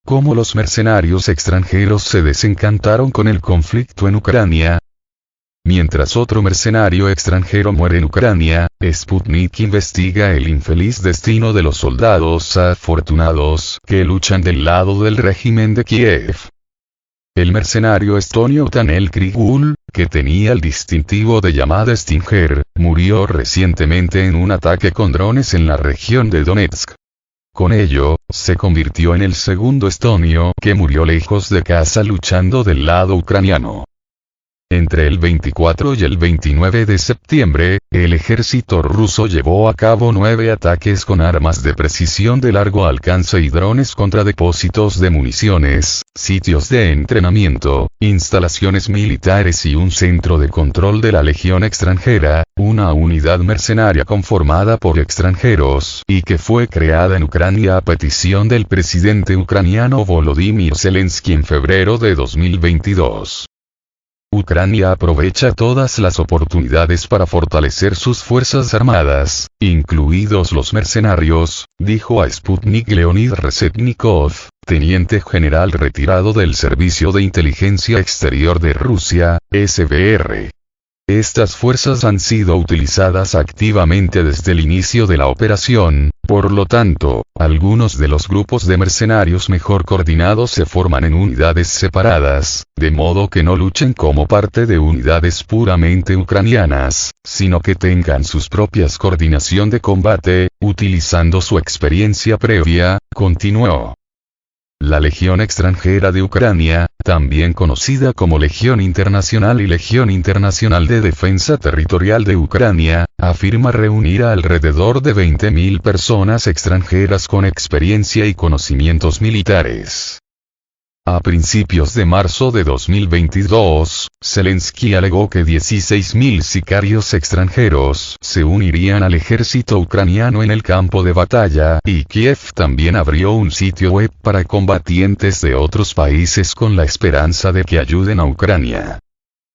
cómo los mercenarios extranjeros se desencantaron con el conflicto en Ucrania. Mientras otro mercenario extranjero muere en Ucrania, Sputnik investiga el infeliz destino de los soldados afortunados que luchan del lado del régimen de Kiev. El mercenario estonio Tanel Krigul, que tenía el distintivo de llamada Stinger, murió recientemente en un ataque con drones en la región de Donetsk. Con ello, se convirtió en el segundo estonio que murió lejos de casa luchando del lado ucraniano. Entre el 24 y el 29 de septiembre, el ejército ruso llevó a cabo 9 ataques con armas de precisión de largo alcance y drones contra depósitos de municiones, sitios de entrenamiento, instalaciones militares y un centro de control de la Legión extranjera, una unidad mercenaria conformada por extranjeros y que fue creada en Ucrania a petición del presidente ucraniano Volodymyr Zelensky en febrero de 2022. Ucrania aprovecha todas las oportunidades para fortalecer sus fuerzas armadas, incluidos los mercenarios, dijo a Sputnik Leonid Rezhetnikov, teniente general retirado del Servicio de Inteligencia Exterior de Rusia, SVR. Estas fuerzas han sido utilizadas activamente desde el inicio de la operación, por lo tanto, algunos de los grupos de mercenarios mejor coordinados se forman en unidades separadas, de modo que no luchen como parte de unidades puramente ucranianas, sino que tengan sus propias coordinación de combate, utilizando su experiencia previa, continuó. La Legión extranjera de Ucrania, también conocida como Legión Internacional y Legión Internacional de Defensa Territorial de Ucrania, afirma reunir a alrededor de 20.000 personas extranjeras con experiencia y conocimientos militares. A principios de marzo de 2022, Zelensky alegó que 16.000 sicarios extranjeros se unirían al ejército ucraniano en el campo de batalla, y Kiev también abrió un sitio web para combatientes de otros países con la esperanza de que ayuden a Ucrania.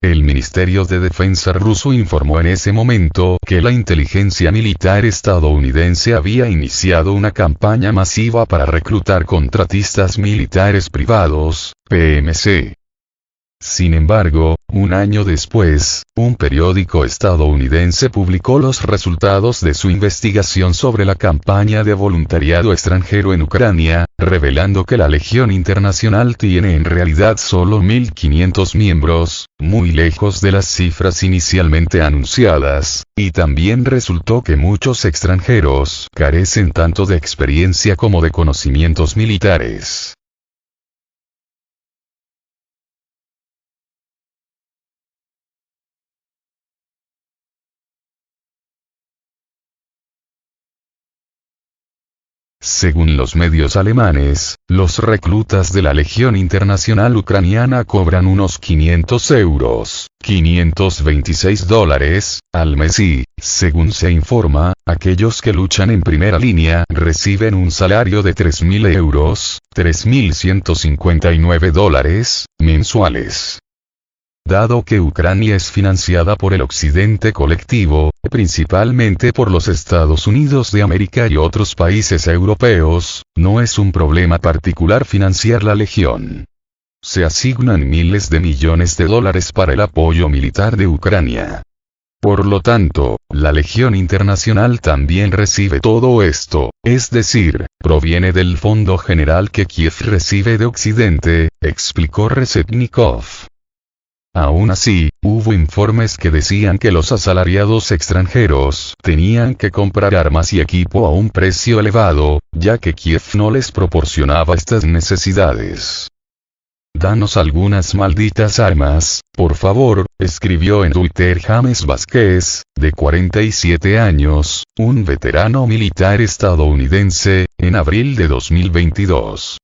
El Ministerio de Defensa ruso informó en ese momento que la inteligencia militar estadounidense había iniciado una campaña masiva para reclutar contratistas militares privados, PMC. Sin embargo, un año después, un periódico estadounidense publicó los resultados de su investigación sobre la campaña de voluntariado extranjero en Ucrania, revelando que la Legión Internacional tiene en realidad solo 1.500 miembros, muy lejos de las cifras inicialmente anunciadas, y también resultó que muchos extranjeros carecen tanto de experiencia como de conocimientos militares. Según los medios alemanes, los reclutas de la Legión Internacional Ucraniana cobran unos 500 euros, $526, al mes y, según se informa, aquellos que luchan en primera línea reciben un salario de 3.000 euros, $3.159, mensuales. Dado que Ucrania es financiada por el occidente colectivo, principalmente por los Estados Unidos de América y otros países europeos, no es un problema particular financiar la Legión. Se asignan miles de millones de dólares para el apoyo militar de Ucrania. Por lo tanto, la Legión Internacional también recibe todo esto, es decir, proviene del Fondo General que Kiev recibe de Occidente, explicó Rezhetnikov. Aún así, hubo informes que decían que los asalariados extranjeros tenían que comprar armas y equipo a un precio elevado, ya que Kiev no les proporcionaba estas necesidades. «Danos algunas malditas armas, por favor», escribió en Twitter James Vázquez, de 47 años, un veterano militar estadounidense, en abril de 2022.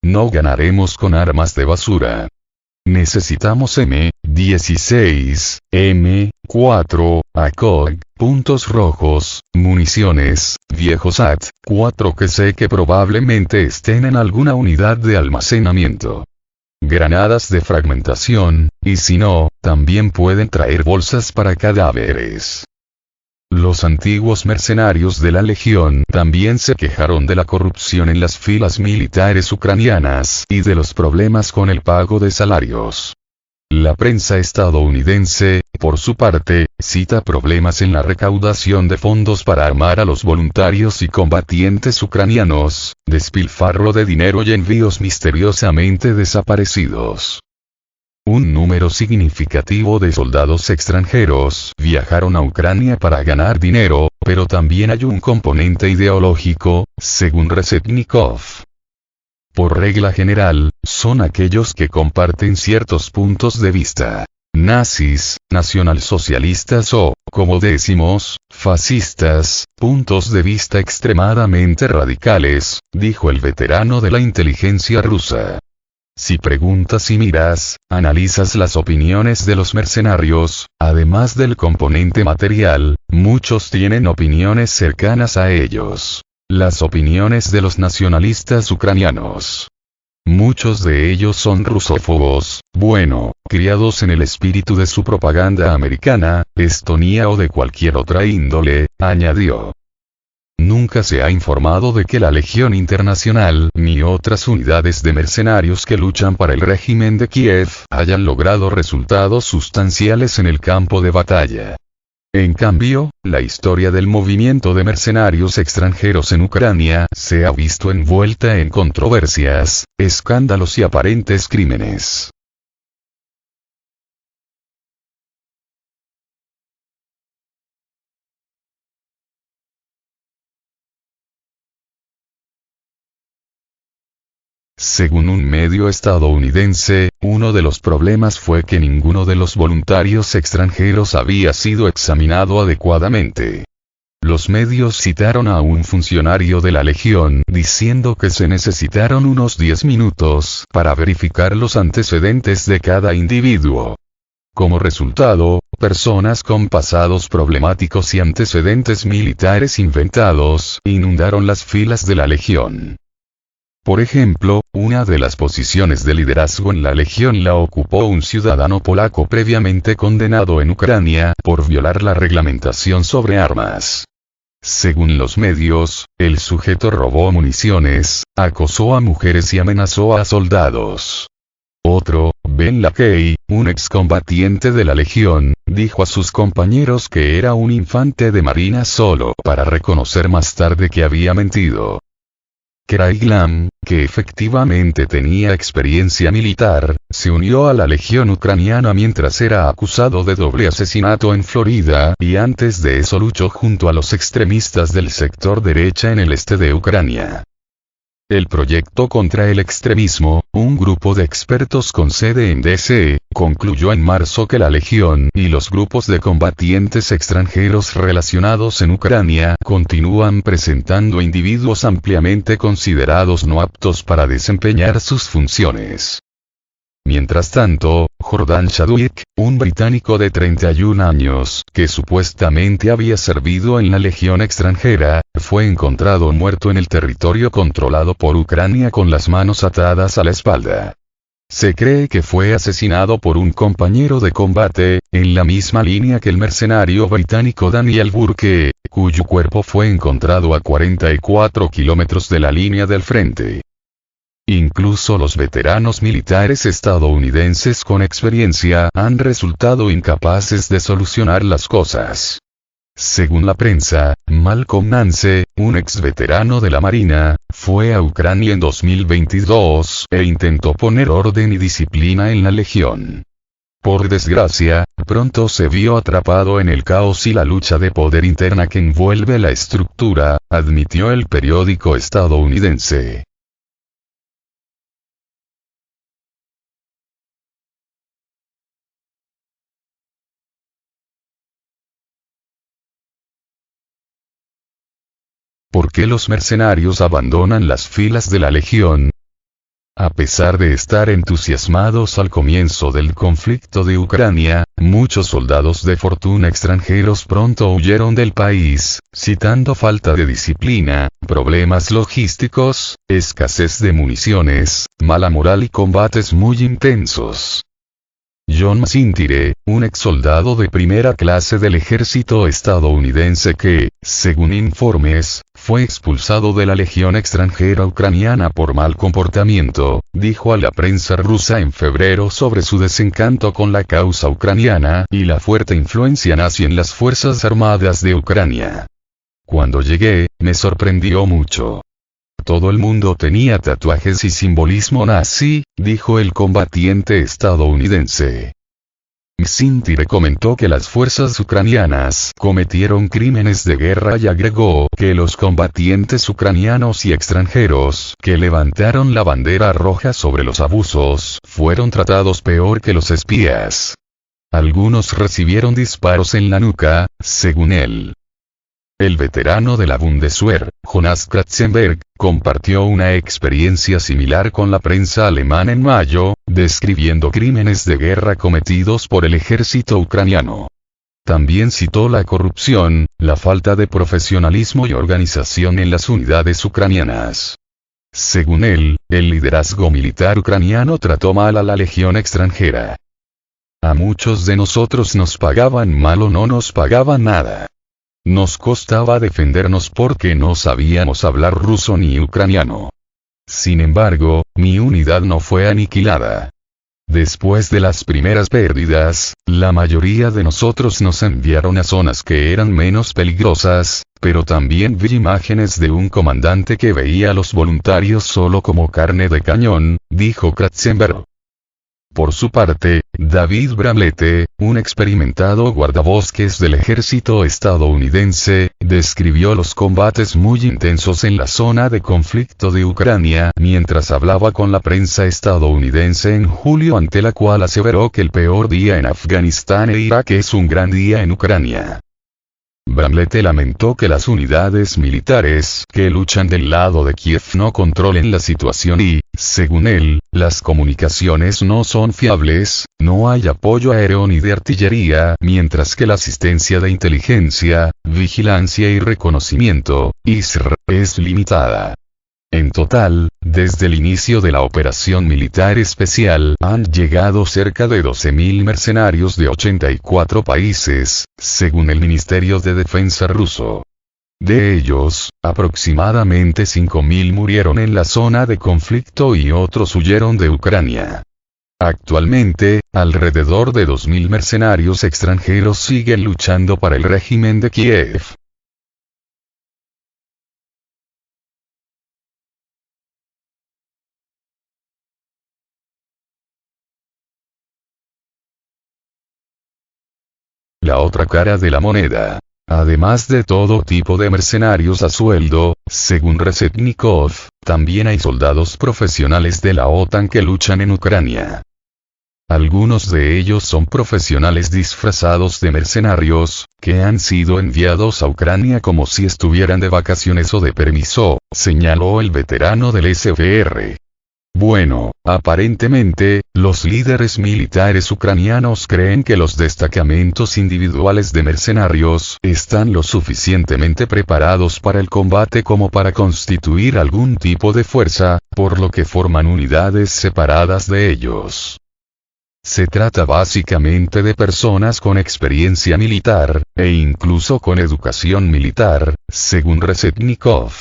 «No ganaremos con armas de basura. Necesitamos M16, M4, ACOG, puntos rojos, municiones, viejos AT-4 que sé que probablemente estén en alguna unidad de almacenamiento. Granadas de fragmentación, y si no, también pueden traer bolsas para cadáveres». Los antiguos mercenarios de la Legión también se quejaron de la corrupción en las filas militares ucranianas y de los problemas con el pago de salarios. La prensa estadounidense, por su parte, cita problemas en la recaudación de fondos para armar a los voluntarios y combatientes ucranianos, despilfarro de dinero y envíos misteriosamente desaparecidos. Un número significativo de soldados extranjeros viajaron a Ucrania para ganar dinero, pero también hay un componente ideológico, según Rezhetnikov. Por regla general, son aquellos que comparten ciertos puntos de vista nazis, nacionalsocialistas o, como decimos, fascistas, puntos de vista extremadamente radicales, dijo el veterano de la inteligencia rusa. Si preguntas y miras, analizas las opiniones de los mercenarios, además del componente material, muchos tienen opiniones cercanas a ellos. Las opiniones de los nacionalistas ucranianos. Muchos de ellos son rusófobos, bueno, criados en el espíritu de su propaganda americana, estonia o de cualquier otra índole, añadió. Nunca se ha informado de que la Legión Internacional ni otras unidades de mercenarios que luchan para el régimen de Kiev hayan logrado resultados sustanciales en el campo de batalla. En cambio, la historia del movimiento de mercenarios extranjeros en Ucrania se ha visto envuelta en controversias, escándalos y aparentes crímenes. Según un medio estadounidense, uno de los problemas fue que ninguno de los voluntarios extranjeros había sido examinado adecuadamente. Los medios citaron a un funcionario de la Legión diciendo que se necesitaron unos 10 minutos para verificar los antecedentes de cada individuo. Como resultado, personas con pasados problemáticos y antecedentes militares inventados inundaron las filas de la Legión. Por ejemplo, una de las posiciones de liderazgo en la Legión la ocupó un ciudadano polaco previamente condenado en Ucrania por violar la reglamentación sobre armas. Según los medios, el sujeto robó municiones, acosó a mujeres y amenazó a soldados. Otro, Ben Lackey, un excombatiente de la Legión, dijo a sus compañeros que era un infante de marina solo para reconocer más tarde que había mentido. Craig Lam, que efectivamente tenía experiencia militar, se unió a la Legión ucraniana mientras era acusado de doble asesinato en Florida y antes de eso luchó junto a los extremistas del sector derecha en el este de Ucrania. El Proyecto contra el Extremismo, un grupo de expertos con sede en D.C., concluyó en marzo que la Legión y los grupos de combatientes extranjeros relacionados en Ucrania continúan presentando individuos ampliamente considerados no aptos para desempeñar sus funciones. Mientras tanto, Jordan Chadwick, un británico de 31 años, que supuestamente había servido en la Legión extranjera, fue encontrado muerto en el territorio controlado por Ucrania con las manos atadas a la espalda. Se cree que fue asesinado por un compañero de combate, en la misma línea que el mercenario británico Daniel Burke, cuyo cuerpo fue encontrado a 44 kilómetros de la línea del frente. Incluso los veteranos militares estadounidenses con experiencia han resultado incapaces de solucionar las cosas. Según la prensa, Malcolm Nance, un ex veterano de la Marina, fue a Ucrania en 2022 e intentó poner orden y disciplina en la Legión. Por desgracia, pronto se vio atrapado en el caos y la lucha de poder interna que envuelve la estructura, admitió el periódico estadounidense. ¿Por qué los mercenarios abandonan las filas de la Legión? A pesar de estar entusiasmados al comienzo del conflicto de Ucrania, muchos soldados de fortuna extranjeros pronto huyeron del país, citando falta de disciplina, problemas logísticos, escasez de municiones, mala moral y combates muy intensos. John McIntyre, un exsoldado de primera clase del ejército estadounidense que, según informes, fue expulsado de la legión extranjera ucraniana por mal comportamiento, dijo a la prensa rusa en febrero sobre su desencanto con la causa ucraniana y la fuerte influencia nazi en las Fuerzas Armadas de Ucrania. Cuando llegué, me sorprendió mucho. Todo el mundo tenía tatuajes y simbolismo nazi, dijo el combatiente estadounidense. McIntyre comentó que las fuerzas ucranianas cometieron crímenes de guerra y agregó que los combatientes ucranianos y extranjeros que levantaron la bandera roja sobre los abusos fueron tratados peor que los espías. Algunos recibieron disparos en la nuca, según él. El veterano de la Bundeswehr, Jonas Kratzenberg, compartió una experiencia similar con la prensa alemana en mayo, describiendo crímenes de guerra cometidos por el ejército ucraniano. También citó la corrupción, la falta de profesionalismo y organización en las unidades ucranianas. Según él, el liderazgo militar ucraniano trató mal a la legión extranjera. A muchos de nosotros nos pagaban mal o no nos pagaban nada. Nos costaba defendernos porque no sabíamos hablar ruso ni ucraniano. Sin embargo, mi unidad no fue aniquilada. Después de las primeras pérdidas, la mayoría de nosotros nos enviaron a zonas que eran menos peligrosas, pero también vi imágenes de un comandante que veía a los voluntarios solo como carne de cañón, dijo Kratzenberg. Por su parte, David Bramlette, un experimentado guardabosques del ejército estadounidense, describió los combates muy intensos en la zona de conflicto de Ucrania mientras hablaba con la prensa estadounidense en julio, ante la cual aseveró que el peor día en Afganistán e Irak es un gran día en Ucrania. Bramlette lamentó que las unidades militares que luchan del lado de Kiev no controlen la situación y, según él, las comunicaciones no son fiables, no hay apoyo aéreo ni de artillería, mientras que la asistencia de inteligencia, vigilancia y reconocimiento, ISR, es limitada. En total, desde el inicio de la operación militar especial han llegado cerca de 12.000 mercenarios de 84 países, según el Ministerio de Defensa ruso. De ellos, aproximadamente 5.000 murieron en la zona de conflicto y otros huyeron de Ucrania. Actualmente, alrededor de 2.000 mercenarios extranjeros siguen luchando para el régimen de Kiev. La otra cara de la moneda. Además de todo tipo de mercenarios a sueldo, según Reshetnikov, también hay soldados profesionales de la OTAN que luchan en Ucrania. Algunos de ellos son profesionales disfrazados de mercenarios, que han sido enviados a Ucrania como si estuvieran de vacaciones o de permiso, señaló el veterano del SVR. Bueno, aparentemente, los líderes militares ucranianos creen que los destacamentos individuales de mercenarios están lo suficientemente preparados para el combate como para constituir algún tipo de fuerza, por lo que forman unidades separadas de ellos. Se trata básicamente de personas con experiencia militar, e incluso con educación militar, según Reshetnikov.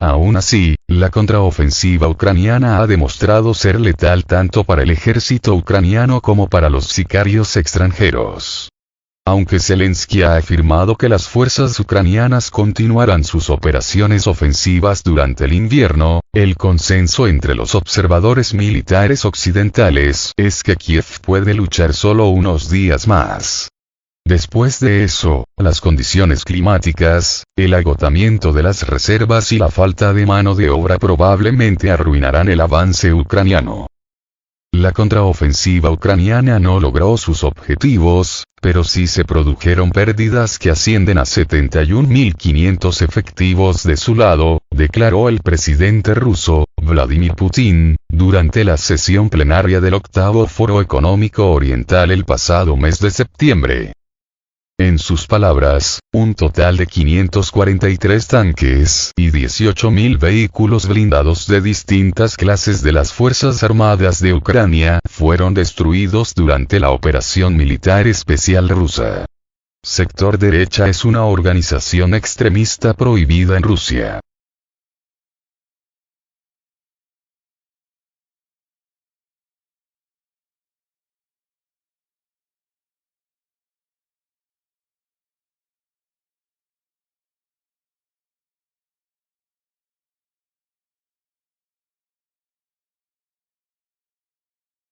Aún así, la contraofensiva ucraniana ha demostrado ser letal tanto para el ejército ucraniano como para los sicarios extranjeros. Aunque Zelensky ha afirmado que las fuerzas ucranianas continuarán sus operaciones ofensivas durante el invierno, el consenso entre los observadores militares occidentales es que Kiev puede luchar solo unos días más. Después de eso, las condiciones climáticas, el agotamiento de las reservas y la falta de mano de obra probablemente arruinarán el avance ucraniano. La contraofensiva ucraniana no logró sus objetivos, pero sí se produjeron pérdidas que ascienden a 71.500 efectivos de su lado, declaró el presidente ruso, Vladimir Putin, durante la sesión plenaria del octavo Foro Económico Oriental el pasado mes de septiembre. En sus palabras, un total de 543 tanques y 18.000 vehículos blindados de distintas clases de las Fuerzas Armadas de Ucrania fueron destruidos durante la operación militar especial rusa. Sector Derecha es una organización extremista prohibida en Rusia.